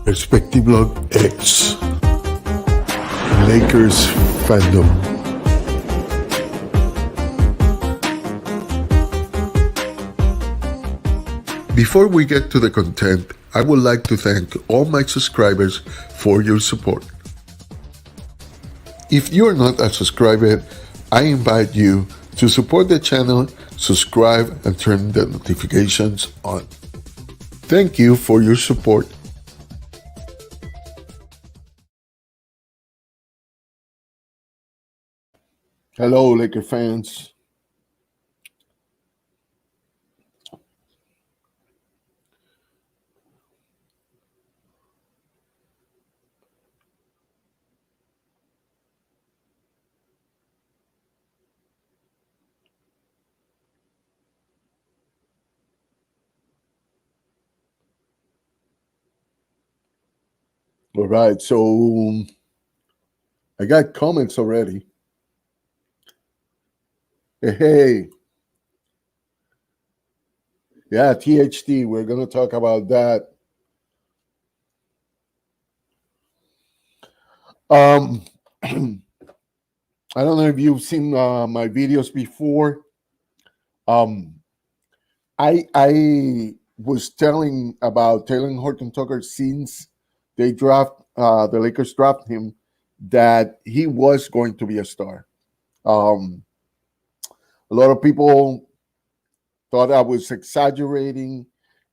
Perspective Blog X Lakers-fandom. Before we get to the content, I would like to thank all my subscribers for your support. If you are not a subscriber, I invite you to support the channel, subscribe, and turn the notifications on. Thank you for your support. Hello, Laker fans. All right, so I got comments already. Hey, yeah, THT, we're going to talk about that. I don't know if you've seen my videos before. I was telling about Talen Horton Tucker since they the Lakers dropped him, that he was going to be a star. A lot of people thought I was exaggerating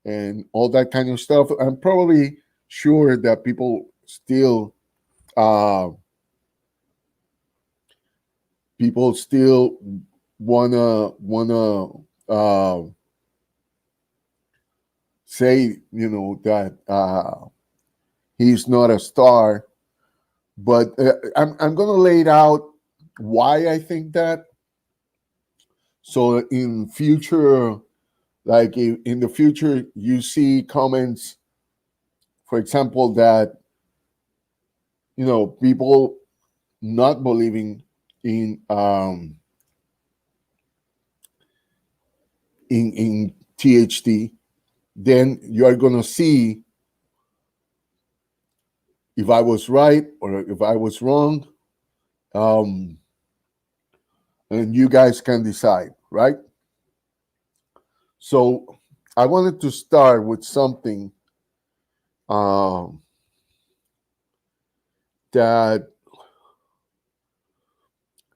and all that kind of stuff. I'm probably sure that people still wanna say, that he's not a star, but I'm gonna lay it out why I think that. So in future, like in the future, you see comments, for example, that people not believing in THD, then you are gonna see if I was right or if I was wrong, and you guys can decide, right? So I wanted to start with something that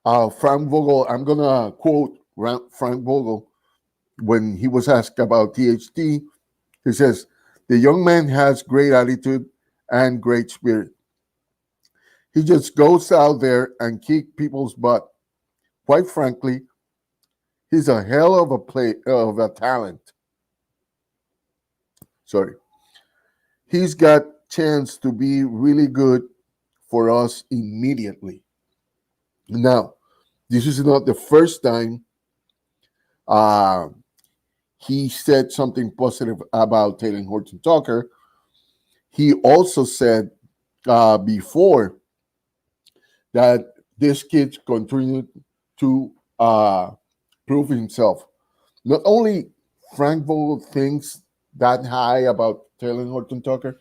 Frank Vogel, I'm going to quote Frank Vogel when he was asked about THD. He says, "The young man has great attitude and great spirit. He just goes out there and kicks people's butt. Quite frankly, he's a hell of a talent. Sorry. He's got chance to be really good for us immediately." Now, this is not the first time he said something positive about Talen Horton Tucker. He also said before that this kid continued to prove himself. Not only Frank Vogel thinks that high about Talen Horton Tucker,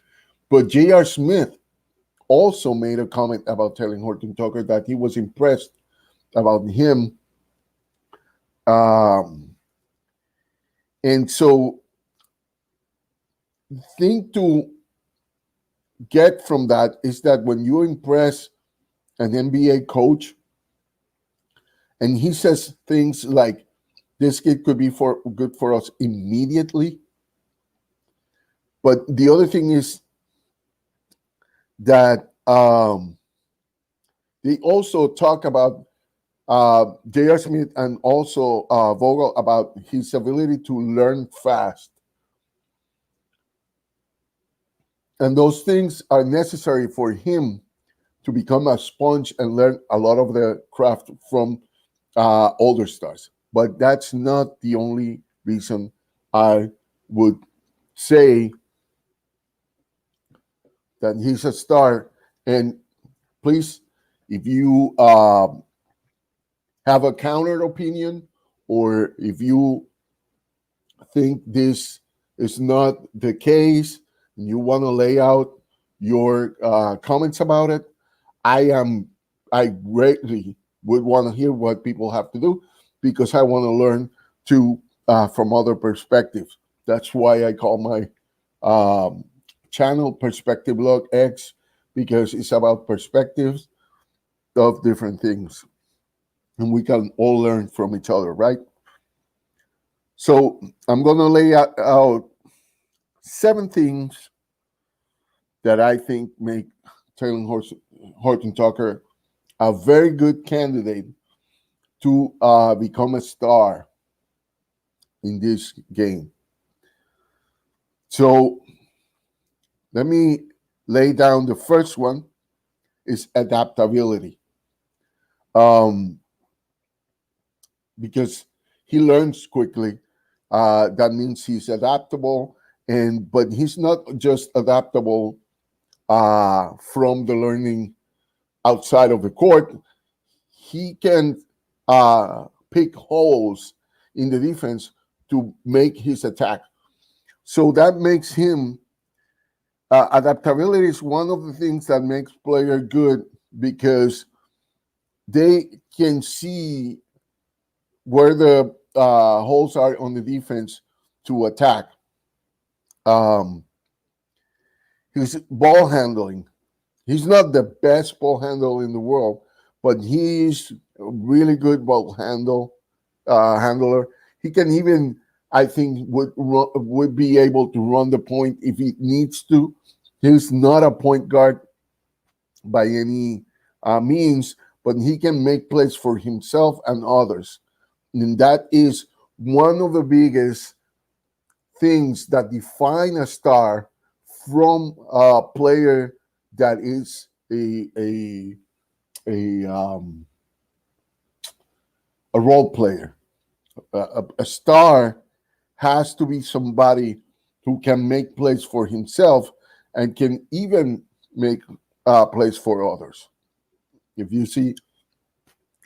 but J.R. Smith also made a comment about Talen Horton Tucker that he was impressed about him. And so, the thing to get from that is that when you impress an NBA coach and he says things like, "This kid could be good for us immediately," but the other thing is that they also talk about J.R. Smith and also Vogel about his ability to learn fast. And those things are necessary for him to become a sponge and learn a lot of the craft from older stars. But that's not the only reason I would say that he's a star. And please, if you have a counter opinion, or if you think this is not the case, and you want to lay out your comments about it. I greatly would want to hear what people have to do because I want to learn to from other perspectives. That's why I call my um, channel Perspective Log X, because it's about perspectives of different things, and we can all learn from each other, right? So I'm going to lay out 7 things that I think make Talen Horton Tucker a very good candidate to become a star in this game. So let me lay down the first one is adaptability. Um, because he learns quickly. That means he's adaptable, but he's not just adaptable from the learning outside of the court. He can pick holes in the defense to make his attack. So that makes him adaptability is one of the things that makes player good because they can see where the holes are on the defense to attack. His ball handling. He's not the best ball handler in the world, but he's a really good ball handler. He can even, I think, would be able to run the point if he needs to. He's not a point guard by any means, but he can make plays for himself and others. And that is one of the biggest things that define a star from a player that is a a role player. A star has to be somebody who can make plays for himself and can even make plays for others. If you see,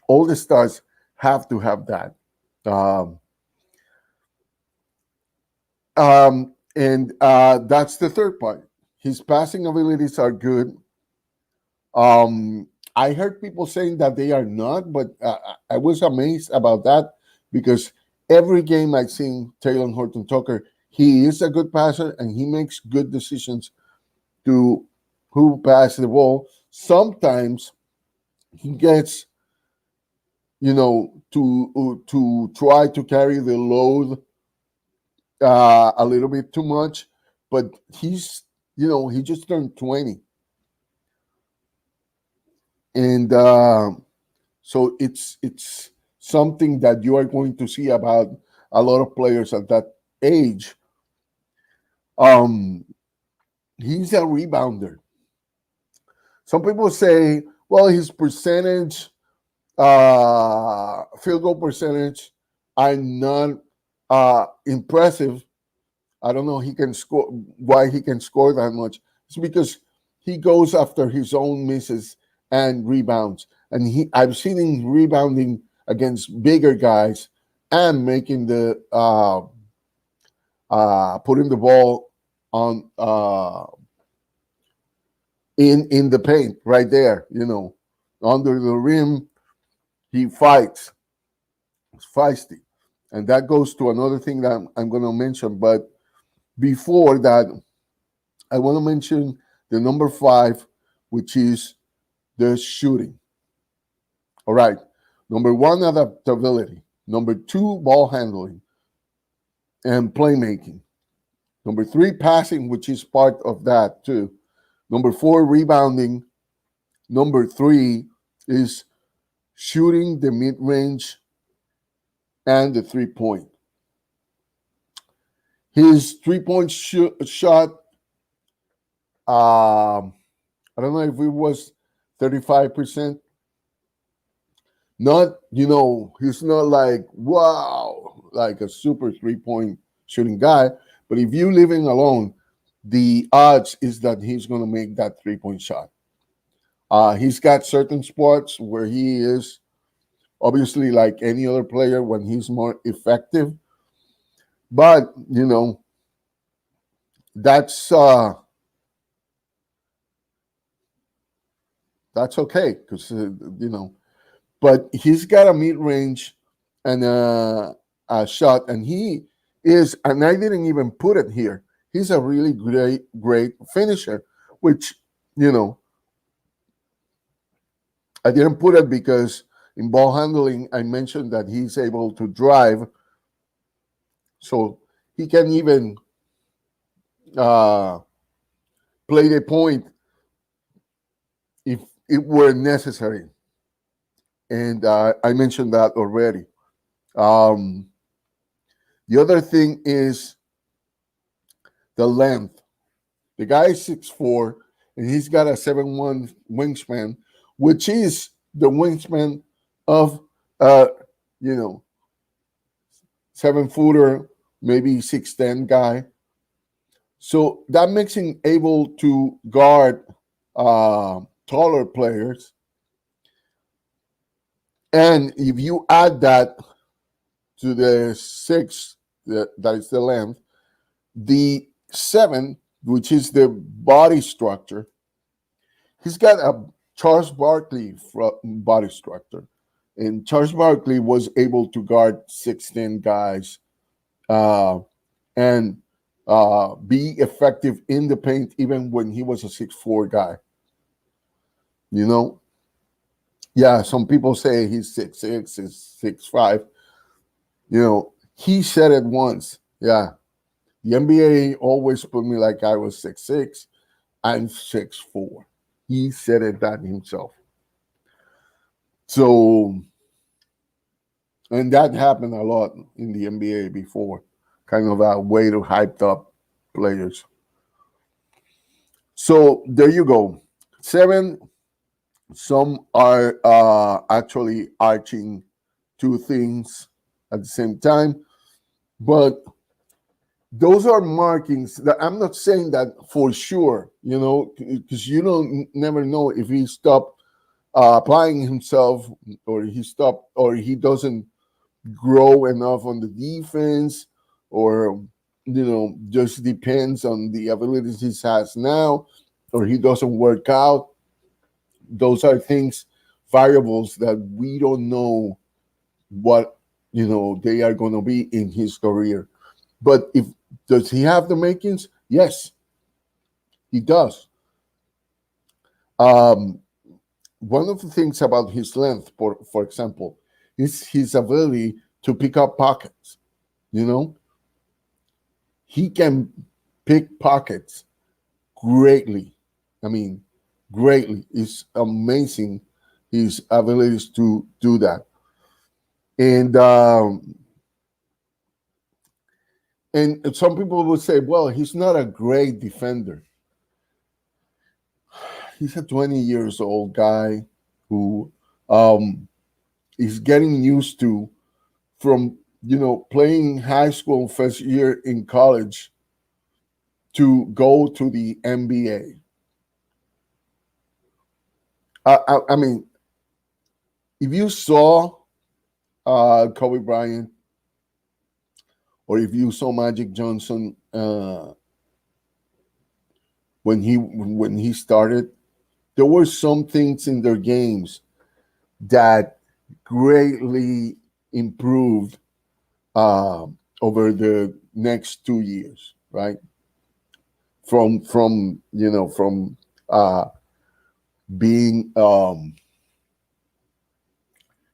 all the stars have to have that. Um, and that's the third part. His passing abilities are good. Um, I heard people saying that they are not, but I was amazed about that because every game I've seen Taylor Horton Tucker, he is a good passer and he makes good decisions to who pass the ball. Sometimes he gets, to try to carry the load a little bit too much, but he just turned 20. And so it's something that you are going to see about a lot of players at that age. Um, he's a rebounder. Some people say, well, his percentage, field goal percentage, are not impressive. I don't know he can score why he can score that much. It's because he goes after his own misses and rebounds. And I've seen him rebounding against bigger guys and making the putting the ball on in the paint right there, under the rim. He fights. It's feisty. And that goes to another thing that I'm going to mention. But before that, I want to mention the number 5, which is the shooting. All right. Number 1, adaptability. Number 2, ball handling and playmaking. Number 3, passing, which is part of that too. Number 4, rebounding. Number 3 is shooting the mid-range and the 3-point. His 3-point shot, I don't know if it was 35%. Not, he's not like, wow, like a super 3-point shooting guy. But if you living alone, the odds is that he's going to make that 3-point shot. He's got certain spots where he is obviously like any other player when he's more effective. But, that's That's okay because But he's got a mid range and a shot, and he is. And I didn't even put it here. He's a really great finisher, which you know I didn't put it because in ball handling I mentioned that he's able to drive, so he can even uh, play the point if it were necessary. And I mentioned that already. Um, the other thing is the length. The guy is 6'4", and he's got a 7'1" wingspan, which is the wingspan of uh, you know 7-footer, maybe 6'10" guy. So that makes him able to guard taller players. And if you add that to the 6, that is the length, the 7, which is the body structure, he's got a Charles Barkley body structure. And Charles Barkley was able to guard 6'10" guys uh, and be effective in the paint even when he was a 6'4" guy. You know, yeah, some people say he's 6'6", he's 6'5". He said it once. Yeah, the NBA always put me like I was 6'6". I'm 6'4". He said it that himself. So, and that happened a lot in the NBA before, kind of a way to hype up players. So there you go. 7. Some are actually arching two things at the same time, but those are markings that I'm not saying that for sure, because you don't never know if he stopped applying himself, or he stopped, or he doesn't grow enough on the defense, or just depends on the abilities he has now, or he doesn't work out. Those are things, variables that we don't know what they are going to be in his career. But does he have the makings? Yes, he does. One of the things about his length, for example, is his ability to pick up pockets. He can pick pockets greatly. I mean, greatly. It's amazing, his abilities to do that. And some people would say, well, he's not a great defender. He's a 20 years old guy who is getting used to, from playing high school first year in college, to go to the NBA. I mean, if you saw Kobe Bryant, or if you saw Magic Johnson when he started, there were some things in their games that greatly improved over the next 2 years, right? From being a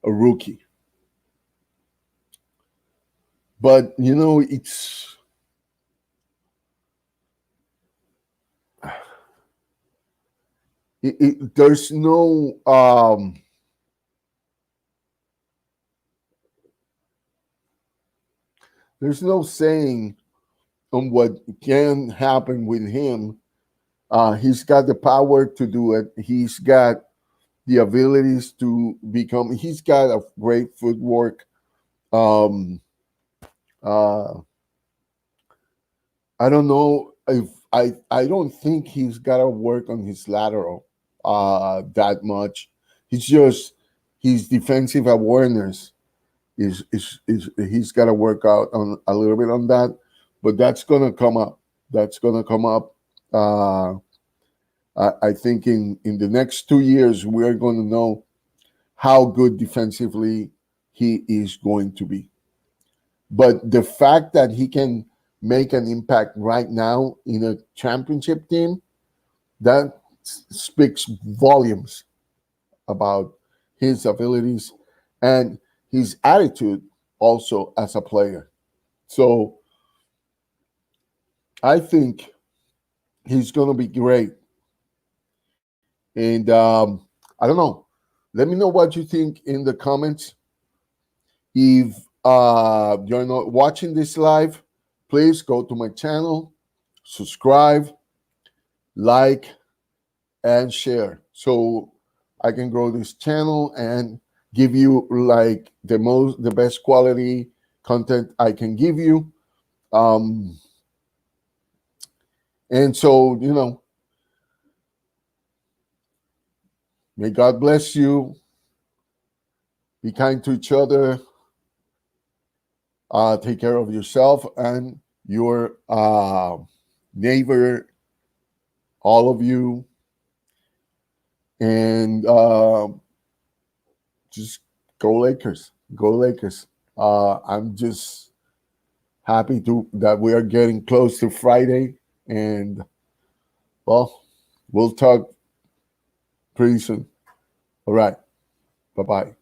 rookie. But there's no saying on what can happen with him. He's got the power to do it. He's got the abilities to become. He's got a great footwork. Uh, I don't know if I don't think he's got to work on his lateral that much. He's just his defensive awareness is he's got to work out on a little bit on that, but that's gonna come up. That's gonna come up. I think in the next 2 years, we are going to know how good defensively he is going to be. But the fact that he can make an impact right now in a championship team, that speaks volumes about his abilities and his attitude also as a player. So I think he's going to be great. And I don't know. Let me know what you think in the comments. If you're not watching this live, please go to my channel, subscribe, like, and share so I can grow this channel and give you like the best quality content I can give you. And so, may God bless you. Be kind to each other. Take care of yourself and your neighbor, all of you. And just go Lakers. Go Lakers. I'm just happy that we are getting close to Friday. And, well, we'll talk pretty soon. All right. Bye-bye.